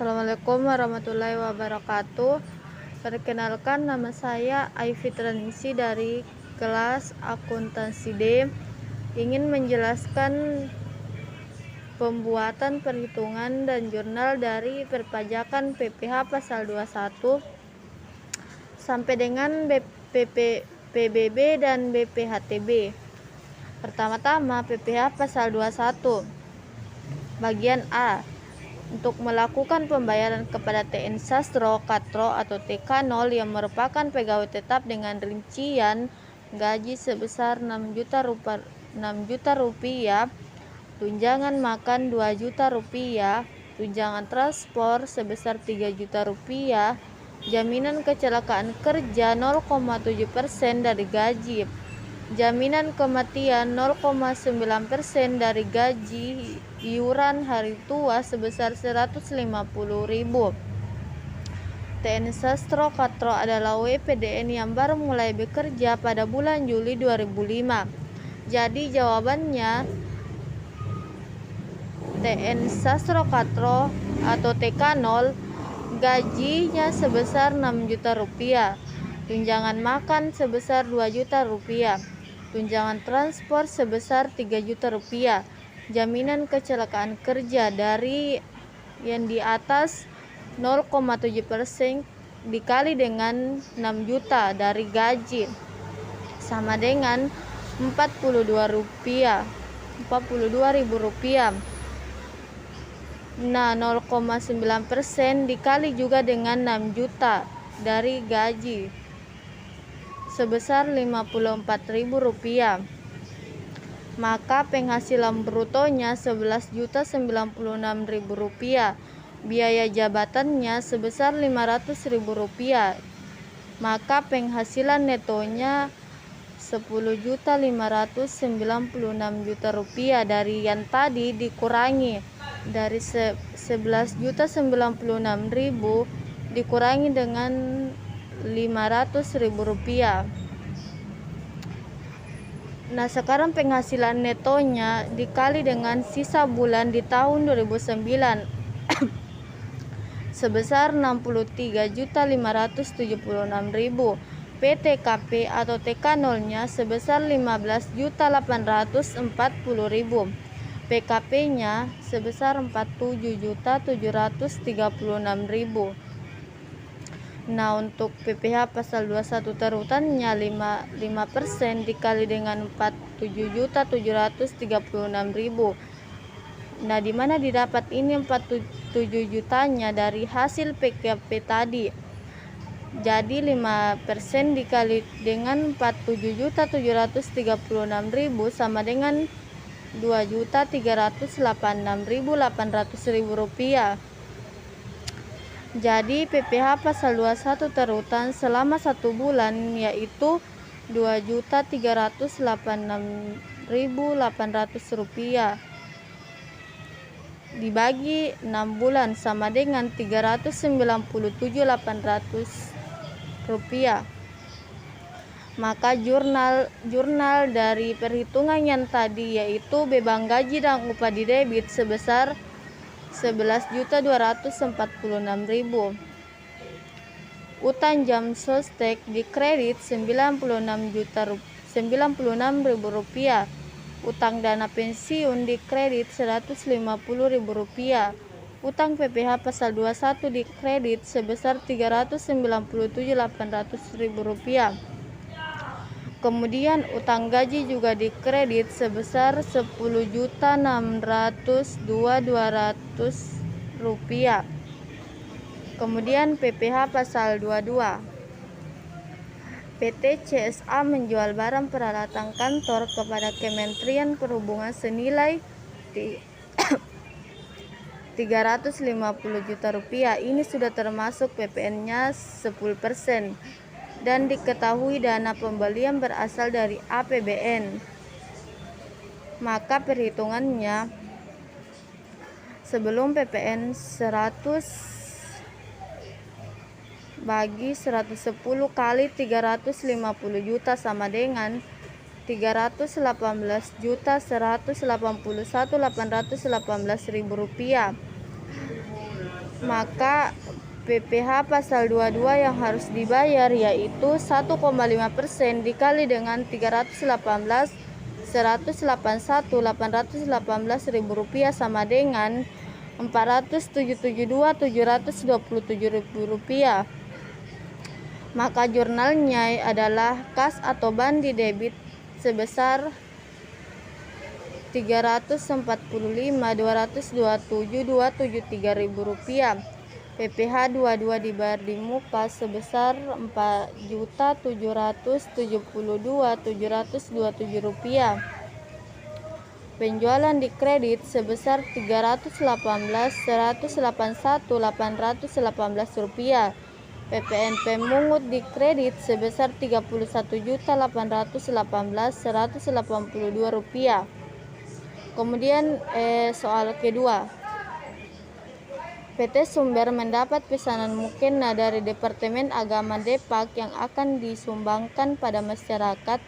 Assalamualaikum warahmatullahi wabarakatuh. Perkenalkan, nama saya Aifi Tranisi dari kelas akuntansi D. Ingin menjelaskan pembuatan perhitungan dan jurnal dari perpajakan PPh pasal 21 sampai dengan PBB dan BPHTB. Pertama-tama PPh pasal 21 bagian A. Untuk melakukan pembayaran kepada TN Sastro Katro atau TK0 yang merupakan pegawai tetap dengan rincian gaji sebesar 6 juta rupiah, tunjangan makan 2 juta rupiah, tunjangan transport sebesar 3 juta rupiah, jaminan kecelakaan kerja 0,7% dari gaji, jaminan kematian 0,9% dari gaji, iuran hari tua sebesar 150.000. TN Sastro Katro adalah WPDN yang baru mulai bekerja pada bulan Juli 2005. Jadi jawabannya TN Sastro Katro atau TK0 gajinya sebesar 6 juta rupiah, tunjangan makan sebesar 2 juta rupiah, tunjangan transport sebesar 3 juta rupiah, jaminan kecelakaan kerja dari yang di atas 0,7% dikali dengan 6 juta dari gaji sama dengan 42.000 rupiah. Nah, 0,9% dikali juga dengan 6 juta dari gaji sebesar 54.000 rupiah. Maka penghasilan brutonya 11.096.000 rupiah. Biaya jabatannya sebesar 500.000 rupiah. Maka penghasilan netonya 10.596.000 rupiah. Dari yang tadi dikurangi dari 11.096.000 dikurangi dengan 500.000 rupiah. Nah, sekarang penghasilan netonya dikali dengan sisa bulan di tahun 2009 sebesar 63.576.000. PTKP atau TK0-nya sebesar 15.840.000. PKP-nya sebesar 47.736.000. Nah, untuk PPh pasal 21 terutannya 5% dikali dengan 47.736.000. Nah, di mana didapat ini 47 jutanya dari hasil PKP tadi. Jadi 5% dikali dengan 47.736.000 sama dengan 2.386.800.000 rupiah. Jadi PPh pasal 21 terutan selama 1 bulan yaitu 2.386.800 rupiah dibagi 6 bulan sama dengan 397.800 rupiah. Maka jurnal dari perhitungan yang tadi yaitu beban gaji dan upah di debit sebesar 11.246.000. Utang jam sostek di kredit 96.000 rupiah. Utang dana pensiun di kredit 150.000 rupiah. Utang PPh pasal 21 di kredit sebesar 397.800.000 rupiah. Kemudian utang gaji juga di kredit sebesar 10.602.200 rupiah. Kemudian PPh pasal 22. PT CSA menjual barang peralatan kantor kepada Kementerian Perhubungan senilai 350 juta rupiah. Ini sudah termasuk PPN-nya 10%. Dan diketahui dana pembelian berasal dari APBN. Maka perhitungannya sebelum PPN 100 bagi 110 kali 350 juta sama dengan 318.181.818.000 rupiah. maka PPh pasal 22 yang harus dibayar yaitu 1,5% dikali dengan 318 181 818 rupiah sama dengan 477.727 rupiah. Maka jurnalnya adalah kas atau bandi debit sebesar 345.227.273 rupiah. PPh 22 dibayar di muka sebesar 4.772.727 rupiah. Penjualan di kredit sebesar 318.181.818 rupiah. PPNP mungut di kredit sebesar 31.818.182 rupiah. Kemudian soal kedua, PT Sumber mendapat pesanan mukena dari Departemen Agama Depak yang akan disumbangkan pada masyarakat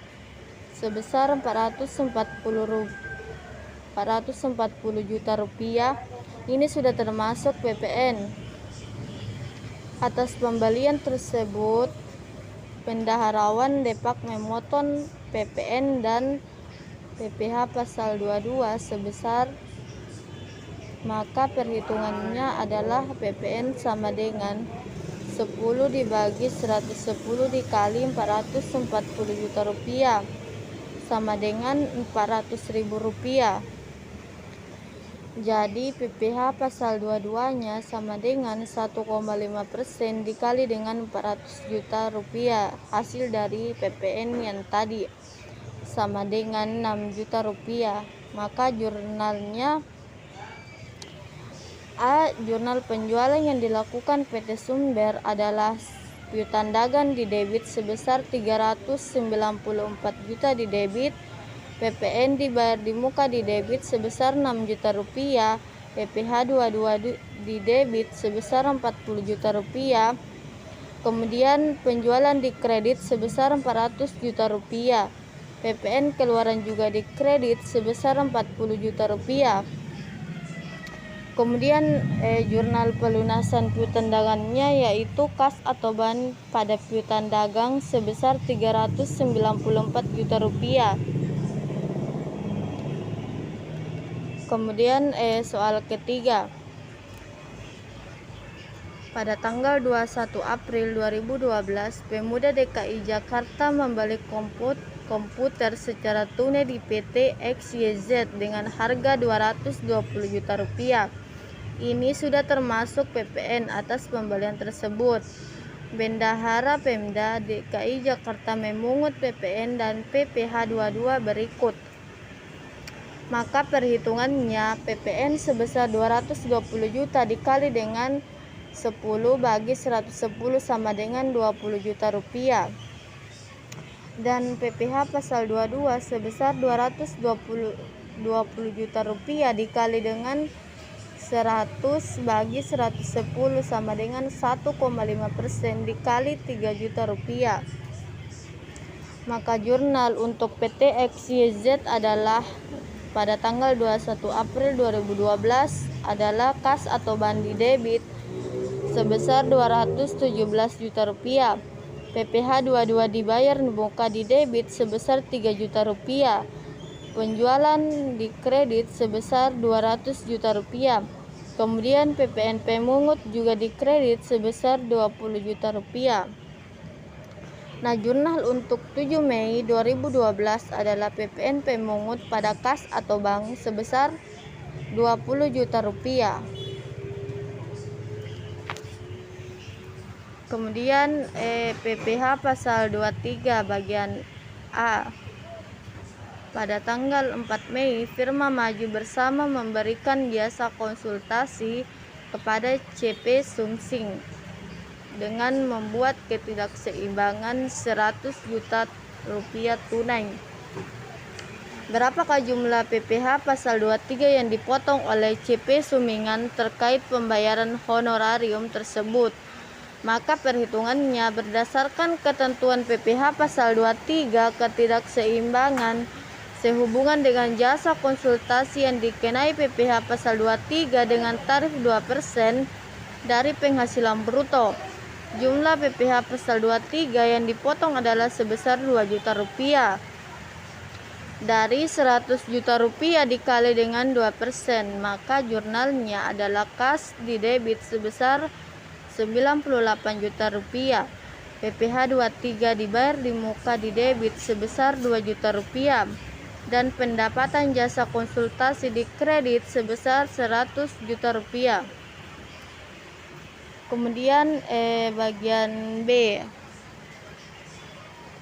sebesar 440 juta rupiah. Ini sudah termasuk PPN. Atas pembelian tersebut, Bendaharawan Depak memotong PPN dan PPh pasal 22 sebesar, maka perhitungannya adalah PPN sama dengan 10 dibagi 110 dikali 440 juta rupiah sama dengan 400.000 rupiah. Jadi PPh pasal 22-nya sama dengan 1,5% dikali dengan 400 juta rupiah hasil dari PPN yang tadi sama dengan 6 juta rupiah. Maka jurnalnya A. Jurnal penjualan yang dilakukan PT Sumber adalah piutang dagang di debit sebesar 394 juta di debit, PPN dibayar di muka di debit sebesar 6 juta rupiah, PPh 22 di debit sebesar 40 juta rupiah, kemudian penjualan di kredit sebesar 400 juta rupiah, PPN keluaran juga di kredit sebesar 40 juta rupiah. Kemudian jurnal pelunasan piutang dagangnya yaitu kas atau ban pada piutang dagang sebesar 394 juta rupiah. Kemudian soal ketiga, pada tanggal 21 April 2012 Pemuda DKI Jakarta membeli komputer secara tunai di PT XYZ dengan harga 220 juta rupiah. Ini sudah termasuk PPN atas pembelian tersebut. Bendahara Pemda DKI Jakarta memungut PPN dan PPh 22 berikut. Maka perhitungannya PPN sebesar 220 juta dikali dengan 10 bagi 110 sama dengan 20 juta rupiah. Dan PPh pasal 22 sebesar 220 juta rupiah dikali dengan 100 bagi 110 sama dengan 1,5% dikali 3 juta rupiah. Maka jurnal untuk PT XYZ adalah pada tanggal 21 April 2012 adalah kas atau bandi debit sebesar 217 juta rupiah. PPh 22 dibayar di muka di debit sebesar 3 juta rupiah. Penjualan di kredit sebesar 200 juta rupiah. Kemudian PPNP mungut juga di kredit sebesar 20 juta rupiah. Nah, jurnal untuk 7 Mei 2012 adalah PPNP mungut pada kas atau bank sebesar 20 juta rupiah. Kemudian PPh pasal 23 bagian A. Pada tanggal 4 Mei, Firma Maju Bersama memberikan jasa konsultasi kepada CP Sumsing dengan membuat ketidakseimbangan 100 juta rupiah tunai. Berapakah jumlah PPh pasal 23 yang dipotong oleh CP Sumingan terkait pembayaran honorarium tersebut? Maka perhitungannya berdasarkan ketentuan PPh pasal 23 ketidakseimbangan sehubungan dengan jasa konsultasi yang dikenai PPh pasal 23 dengan tarif 2%, dari penghasilan bruto. Jumlah PPh pasal 23 yang dipotong adalah sebesar 2 juta rupiah. Dari 100 juta rupiah dikali dengan 2%, maka jurnalnya adalah kas di debit sebesar 98 juta rupiah. PPh 23 dibayar di muka di debit sebesar 2 juta rupiah. Dan pendapatan jasa konsultasi di kredit sebesar 100 juta rupiah. Kemudian bagian B.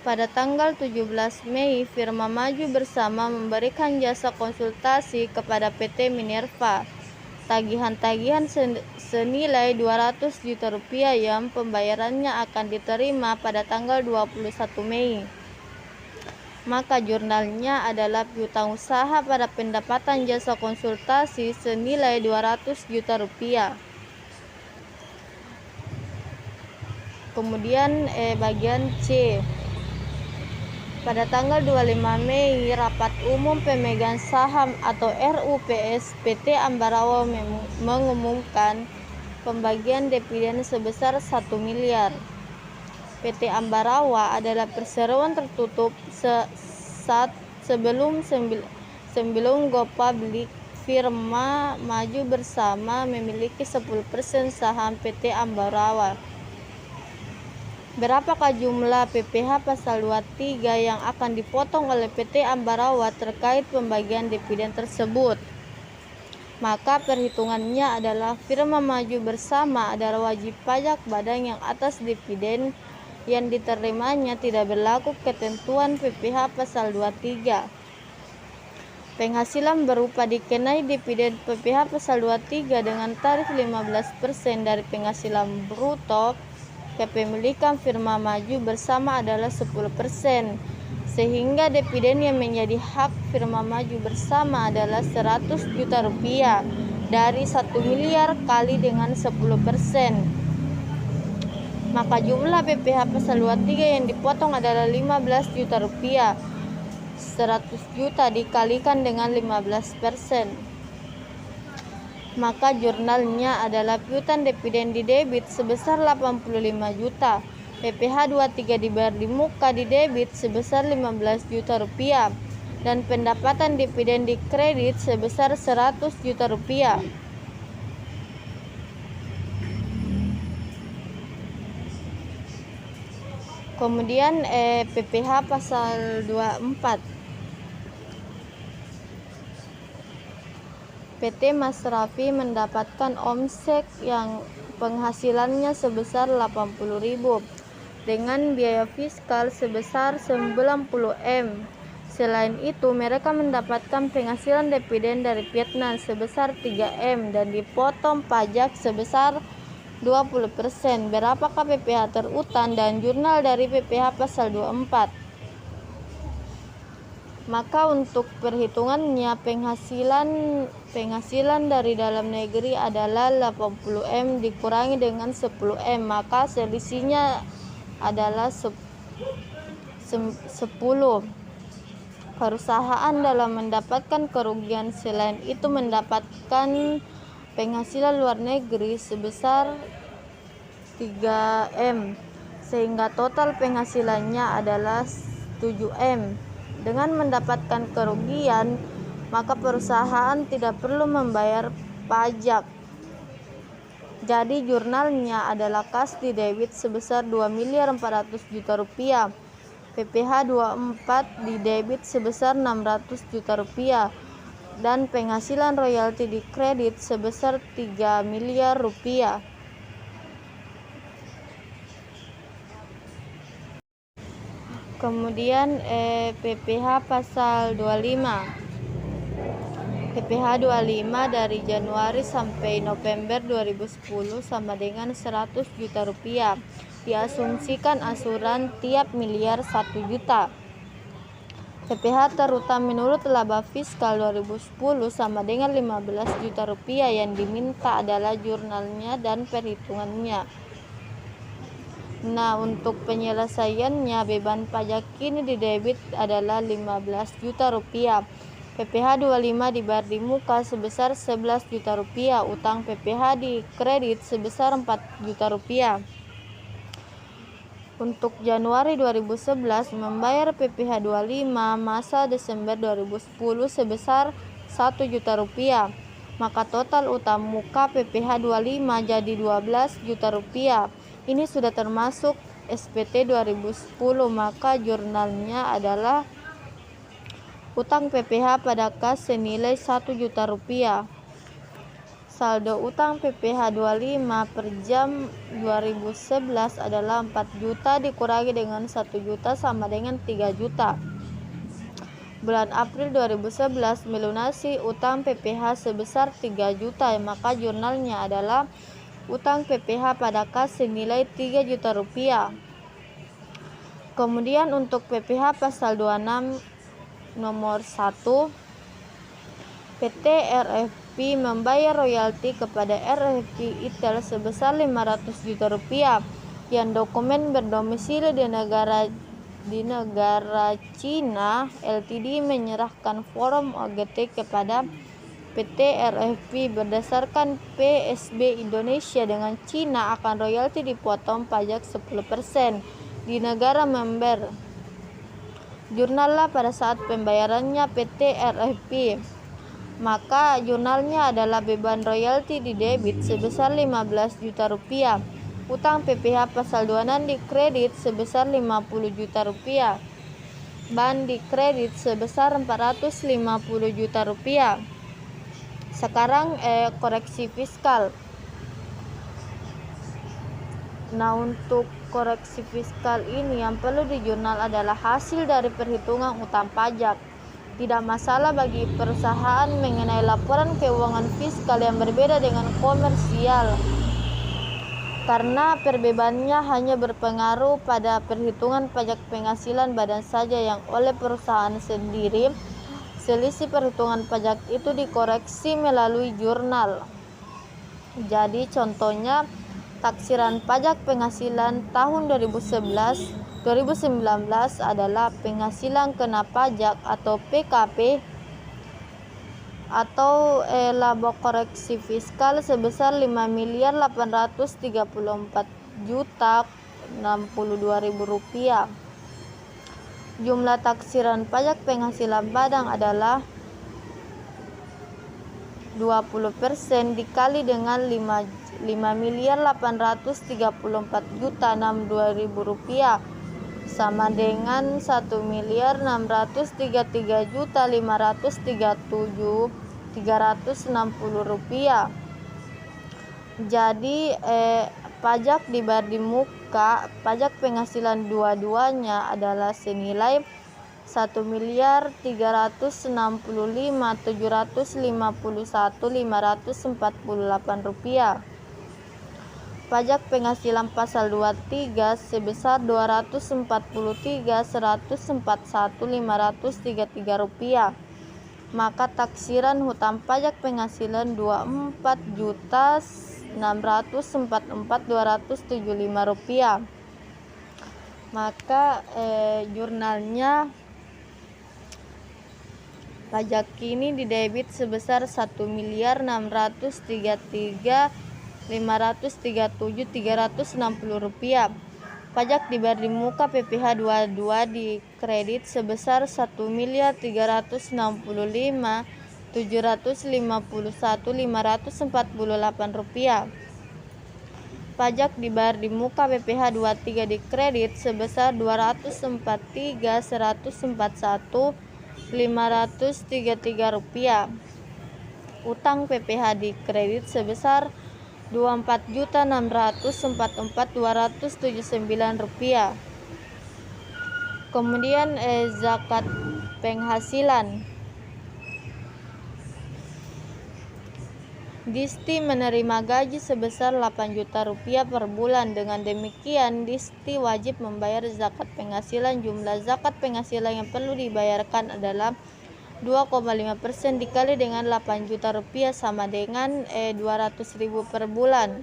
Pada tanggal 17 Mei, Firma Maju Bersama memberikan jasa konsultasi kepada PT Minerva. Tagihan-tagihan senilai 200 juta rupiah yang pembayarannya akan diterima pada tanggal 21 Mei. Maka jurnalnya adalah piutang usaha pada pendapatan jasa konsultasi senilai 200 juta rupiah. Kemudian bagian C. Pada tanggal 25 Mei, Rapat Umum Pemegang Saham atau RUPS PT Ambarawa mengumumkan pembagian dividen sebesar 1 miliar. PT Ambarawa adalah perseroan tertutup sebelum go public. Firma Maju Bersama memiliki 10% saham PT Ambarawa. Berapakah jumlah PPh pasal 23 yang akan dipotong oleh PT Ambarawa terkait pembagian dividen tersebut? Maka perhitungannya adalah Firma Maju Bersama adalah wajib pajak badan yang atas dividen yang diterimanya tidak berlaku ketentuan PPh pasal 23. Penghasilan berupa dikenai dividen PPh pasal 23 dengan tarif 15% dari penghasilan bruto kepemilikan Firma Maju Bersama adalah 10%, sehingga dividen yang menjadi hak Firma Maju Bersama adalah 100 juta rupiah dari 1 miliar kali dengan 10%. Maka jumlah PPh pasal 23 yang dipotong adalah 15 juta rupiah. 100 juta dikalikan dengan 15%. Maka jurnalnya adalah piutang dividen di debit sebesar 85 juta. PPh 23 dibayar di muka di debit sebesar 15 juta rupiah. Dan pendapatan dividen di kredit sebesar 100 juta rupiah. Kemudian PPh pasal 24. PT Masrafi mendapatkan omset yang penghasilannya sebesar 80.000 dengan biaya fiskal sebesar 90 M. Selain itu, mereka mendapatkan penghasilan dividen dari Vietnam sebesar 3 M dan dipotong pajak sebesar 20%. Berapakah PPh terutang dan jurnal dari PPh pasal 24? Maka untuk perhitungannya penghasilan dari dalam negeri adalah 80 M dikurangi dengan 10 M, maka selisihnya adalah 10. Perusahaan dalam mendapatkan kerugian selain itu mendapatkan penghasilan luar negeri sebesar 3 M, sehingga total penghasilannya adalah 7 M. Dengan mendapatkan kerugian, maka perusahaan tidak perlu membayar pajak. Jadi jurnalnya adalah kas di debit sebesar 2.400.000 rupiah. PPh 24 di debit sebesar 600 juta rupiah. Dan penghasilan royalti di kredit sebesar 3 miliar rupiah. Kemudian PPh pasal 25. PPh 25 dari Januari sampai November 2010 sama dengan 100 juta rupiah. Diasumsikan asuran tiap miliar 1 juta. PPh terutang menurut laba fiskal 2010 sama dengan 15 juta rupiah. Yang diminta adalah jurnalnya dan perhitungannya. Nah, untuk penyelesaiannya beban pajak kini di debit adalah 15 juta rupiah. PPh 25 dibayar di muka sebesar 11 juta rupiah. Utang PPh di kredit sebesar 4 juta rupiah. Untuk Januari 2011 membayar PPh 25 masa Desember 2010 sebesar 1 juta rupiah. Maka total utang muka PPh 25 jadi 12 juta rupiah. Ini sudah termasuk SPT 2010, maka jurnalnya adalah utang PPh pada kas senilai 1 juta rupiah. Saldo utang PPh 25 per jam 2011 adalah 4 juta dikurangi dengan 1 juta sama dengan 3 juta. Bulan April 2011 melunasi utang PPh sebesar 3 juta, maka jurnalnya adalah utang PPh pada kas senilai 3 juta rupiah. Kemudian untuk PPh pasal 26 nomor 1, PT RFP membayar royalti kepada RFP Itel sebesar 500 juta rupiah yang dokumen berdomisili di negara Cina. LTD menyerahkan form OGT kepada PT RFP berdasarkan PSB Indonesia dengan Cina akan royalti dipotong pajak 10% di negara member. Jurnallah pada saat pembayarannya PT RFP. Maka jurnalnya adalah beban royalti di debit sebesar 15 juta rupiah. Utang PPh pasal 26 di kredit sebesar 50 juta rupiah. Ban di kredit sebesar 450 juta rupiah. Sekarang koreksi fiskal. Nah, untuk koreksi fiskal ini yang perlu di jurnal adalah hasil dari perhitungan utang pajak. Tidak masalah bagi perusahaan mengenai laporan keuangan fiskal yang berbeda dengan komersial, karena perbedaannya hanya berpengaruh pada perhitungan pajak penghasilan badan saja yang oleh perusahaan sendiri. Selisih perhitungan pajak itu dikoreksi melalui jurnal. Jadi contohnya taksiran pajak penghasilan tahun 2019 adalah penghasilan kena pajak atau PKP atau laba koreksi fiskal sebesar 5.834.062.000 rupiah. Jumlah taksiran pajak penghasilan badan adalah 20% dikali dengan 5.834.062.000 rupiah sama dengan 1.633.537.360 rupiah. Jadi pajak dibayar di muka, pajak penghasilan dua-duanya adalah senilai 1.365.751.548 rupiah. Pajak penghasilan pasal 23 sebesar 243.141.533 rupiah. Maka taksiran hutang pajak penghasilan 24.644.275 rupiah. Maka jurnalnya pajak ini didebit sebesar 1.933.537.360 rupiah. Pajak dibayar di muka PPh 22 di kredit sebesar 1.365.751.548 rupiah. Pajak dibayar di muka PPh 23 di kredit sebesar 241.141.533 rupiah. Utang PPh di kredit sebesar 24.644.279 rupiah. Kemudian zakat penghasilan. Disti menerima gaji sebesar 8 juta rupiah per bulan. Dengan demikian, Disti wajib membayar zakat penghasilan. Jumlah zakat penghasilan yang perlu dibayarkan adalah 2,5% dikali dengan 8 juta rupiah sama dengan 200.000 per bulan.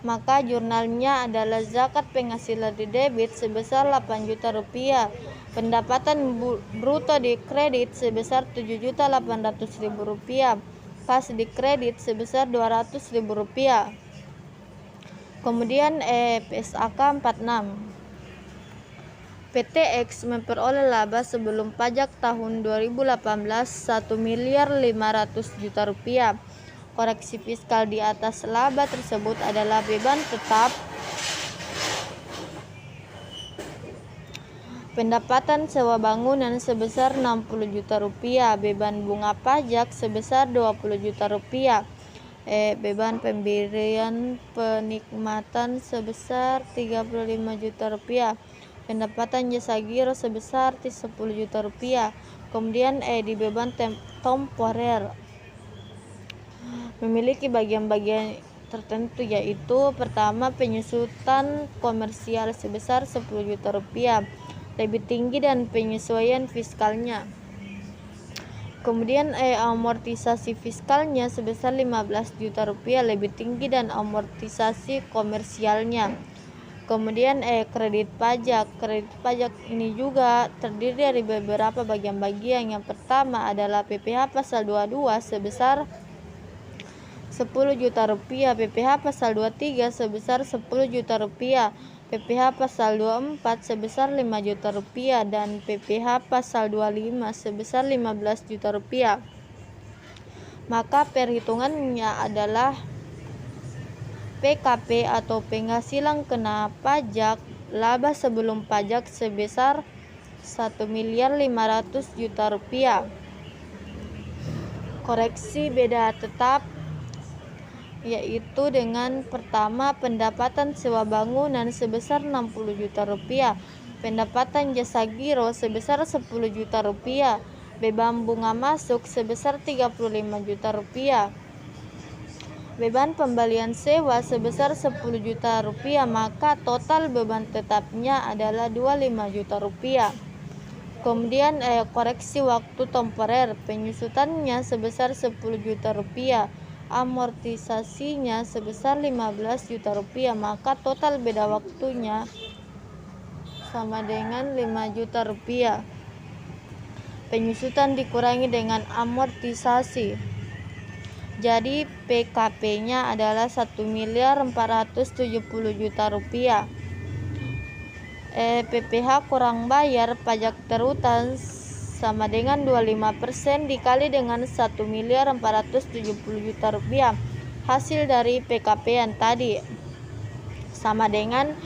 Maka jurnalnya adalah zakat penghasilan di debit sebesar 8 juta rupiah. Pendapatan bruto dikredit sebesar Rp7.800.000, kas dikredit sebesar Rp200.000. Kemudian PSAK 46. PT X memperoleh laba sebelum pajak tahun 2018 Rp1.500.000.000. Koreksi fiskal di atas laba tersebut adalah beban tetap, pendapatan sewa bangunan sebesar Rp60 juta, beban bunga pajak sebesar Rp20 juta, beban pemberian penikmatan sebesar Rp35 juta, pendapatan jasa giro sebesar Rp10 juta. Kemudian di beban temporer memiliki bagian-bagian tertentu, yaitu pertama, penyusutan komersial sebesar Rp10 juta, lebih tinggi dan penyesuaian fiskalnya. Kemudian amortisasi fiskalnya sebesar Rp15 juta, lebih tinggi dan amortisasi komersialnya. Kemudian kredit pajak. Kredit pajak ini juga terdiri dari beberapa bagian-bagian. Yang pertama adalah PPh pasal 22 sebesar Rp10 juta, PPh pasal 23 sebesar Rp10 juta, PPh pasal 24 sebesar Rp5 juta, dan PPh pasal 25 sebesar Rp15 juta. Maka perhitungannya adalah PKP atau penghasilan kena pajak laba sebelum pajak sebesar Rp1.500.000.000. Koreksi beda tetap, yaitu dengan pertama, pendapatan sewa bangunan sebesar Rp60 juta, pendapatan jasa giro sebesar Rp10 juta, beban bunga masuk sebesar Rp35 juta, beban pembelian sewa sebesar Rp10 juta, maka total beban tetapnya adalah Rp25 juta. Kemudian koreksi waktu temporer, penyusutannya sebesar Rp10 juta, amortisasinya sebesar Rp15 juta, maka total beda waktunya sama dengan Rp5 juta. Penyusutan dikurangi dengan amortisasi, jadi PKP-nya adalah Rp1.470.000.000. PPh kurang bayar pajak terutang sama dengan 25% dikali dengan Rp1.470.000 hasil dari PKP yang tadi, sama dengan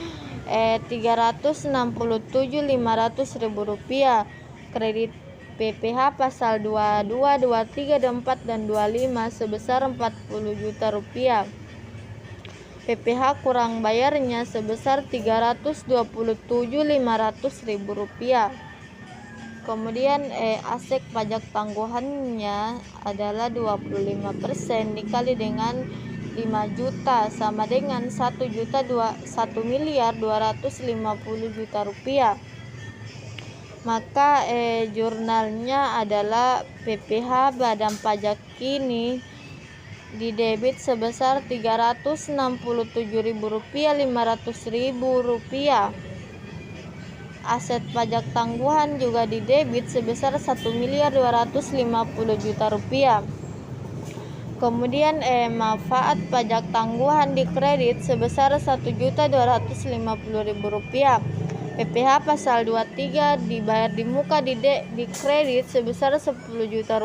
Rp367.500.000. Kredit PPh pasal 22, 23, 24, dan 25 sebesar Rp40 juta. PPh kurang bayarnya sebesar Rp327.500.000. Kemudian aset pajak tangguhannya adalah 25% dikali dengan 5 juta sama dengan Rp1.250.000.000. Maka jurnalnya adalah PPh badan pajak kini didebit sebesar Rp367.500.000. Aset pajak tangguhan juga didebit sebesar Rp1.250.000.000. Kemudian manfaat pajak tangguhan dikredit sebesar Rp1.250.000. PPh pasal 23 dibayar di muka dikredit sebesar Rp10 juta.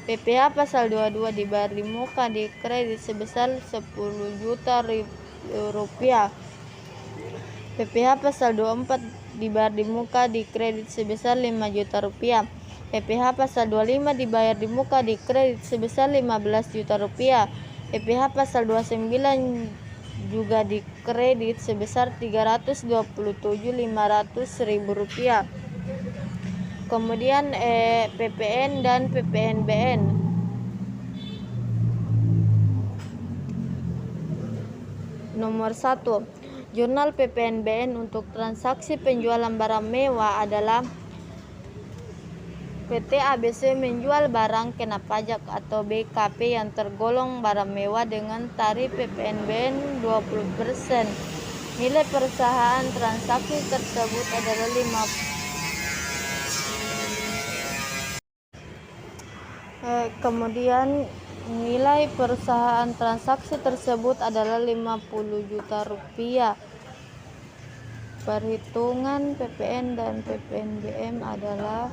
PPh pasal 22 dibayar di muka dikredit sebesar Rp10 juta. PPh pasal 24 dibayar di muka dikredit sebesar Rp5 juta. PPh pasal 25 dibayar di muka dikredit sebesar Rp15 juta. PPh pasal 29 juga dikredit sebesar Rp327.500.000. Kemudian PPN dan PPNBN. Nomor 1. Jurnal PPNBN untuk transaksi penjualan barang mewah adalah PT ABC menjual barang kena pajak atau BKP yang tergolong barang mewah dengan tarif PPNBN 20%. Nilai perusahaan transaksi tersebut adalah Kemudian nilai perusahaan transaksi tersebut adalah 50 juta rupiah. Perhitungan PPN dan PPNBM adalah,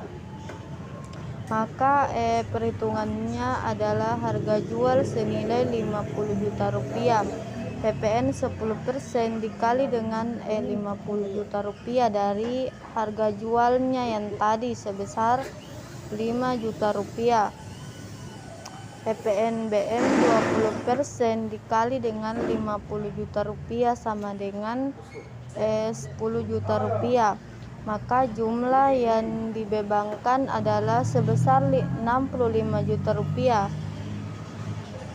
maka perhitungannya adalah harga jual senilai 50 juta rupiah. PPN 10% dikali dengan 50 juta rupiah dari harga jualnya yang tadi sebesar 5 juta rupiah. PPNBM 20% dikali dengan 50 juta rupiah sama dengan 10 juta rupiah. Maka jumlah yang dibebankan adalah sebesar 65 juta rupiah.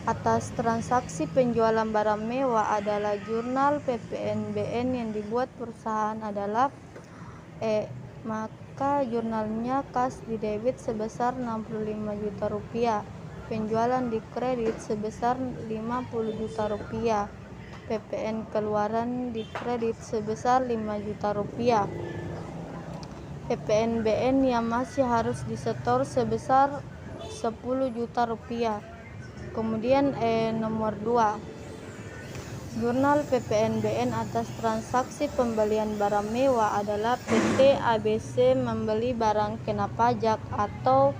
Atas transaksi penjualan barang mewah adalah jurnal PPNBM yang dibuat perusahaan adalah maka jurnalnya kas di debit sebesar 65 juta rupiah. Penjualan di kredit sebesar 50 juta rupiah. PPN keluaran di kredit sebesar 5 juta rupiah. PPNBM yang masih harus disetor sebesar 10 juta rupiah. Kemudian nomor 2, jurnal PPNBM atas transaksi pembelian barang mewah adalah PT ABC membeli barang kena pajak atau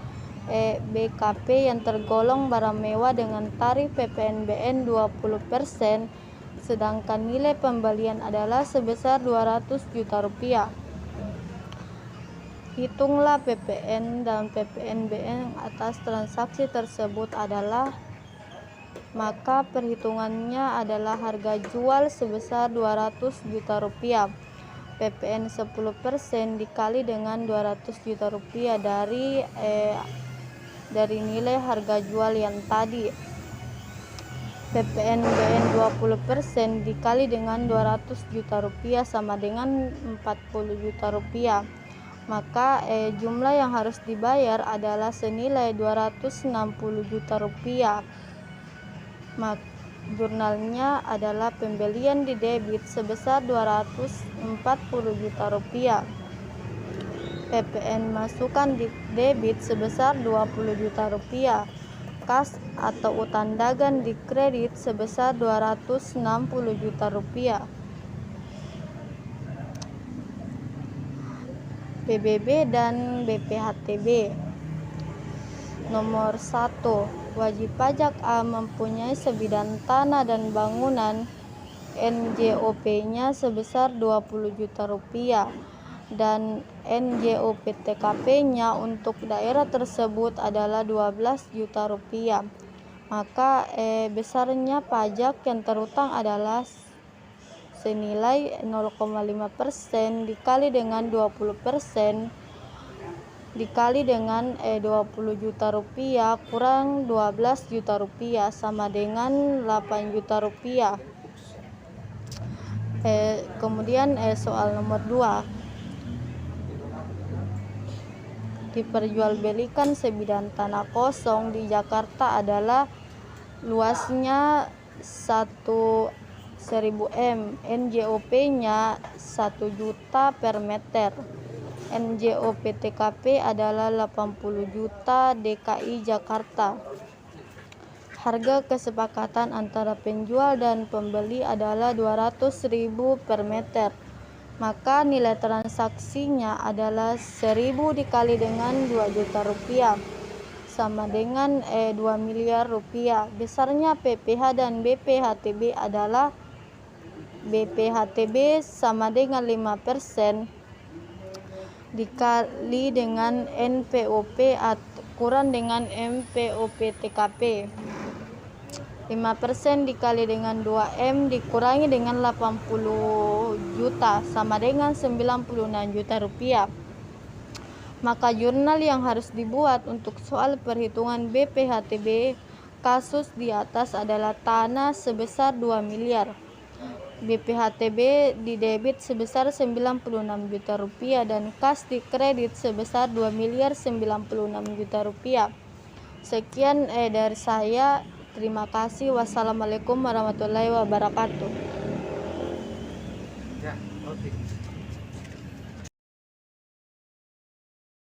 BKP yang tergolong barang mewah dengan tarif PPNBM 20%, sedangkan nilai pembelian adalah sebesar 200 juta rupiah. Hitunglah PPN dan PPNBM atas transaksi tersebut adalah, maka perhitungannya adalah harga jual sebesar 200 juta rupiah. PPN 10% dikali dengan 200 juta rupiah dari nilai harga jual yang tadi. PPNBM 20% dikali dengan 200 juta rupiah sama dengan 40 juta rupiah. Maka jumlah yang harus dibayar adalah senilai 260 juta rupiah. Jurnalnya adalah pembelian di debit sebesar 240 juta rupiah. PPN masukan di debit sebesar 20 juta rupiah. Kas atau utang dagang di kredit sebesar 260 juta rupiah. PBB dan BPHTB. Nomor 1, wajib pajak A mempunyai sebidang tanah dan bangunan, NJOP-nya sebesar 20 juta rupiah dan NJOP TKP-nya untuk daerah tersebut adalah 12 juta rupiah. Maka besarnya pajak yang terutang adalah senilai 0,5% dikali dengan 20% dikali dengan 20 juta rupiah kurang 12 juta rupiah sama dengan 8 juta rupiah. Kemudian soal nomor 2, diperjualbelikan sebidang tanah kosong di Jakarta adalah luasnya 1000 m, NJOP-nya 1 juta per meter. NJOP TKP adalah 80 juta DKI Jakarta. Harga kesepakatan antara penjual dan pembeli adalah 200.000 per meter. Maka nilai transaksinya adalah 1000 dikali dengan 2 juta rupiah sama dengan 2 miliar rupiah. Besarnya PPH dan BPHTB adalah BPHTB sama dengan 5% dikali dengan NPOP kurang dengan MPOP TKP. 5% dikali dengan 2M dikurangi dengan 80 juta sama dengan 96 juta rupiah. Maka jurnal yang harus dibuat untuk soal perhitungan BPHTB kasus di atas adalah tanah sebesar 2 miliar. BPHTB di debit sebesar 96 juta rupiah dan kas di kredit sebesar 2 miliar 96 juta rupiah. Sekian dari saya. Terima kasih. Wassalamualaikum warahmatullahi wabarakatuh.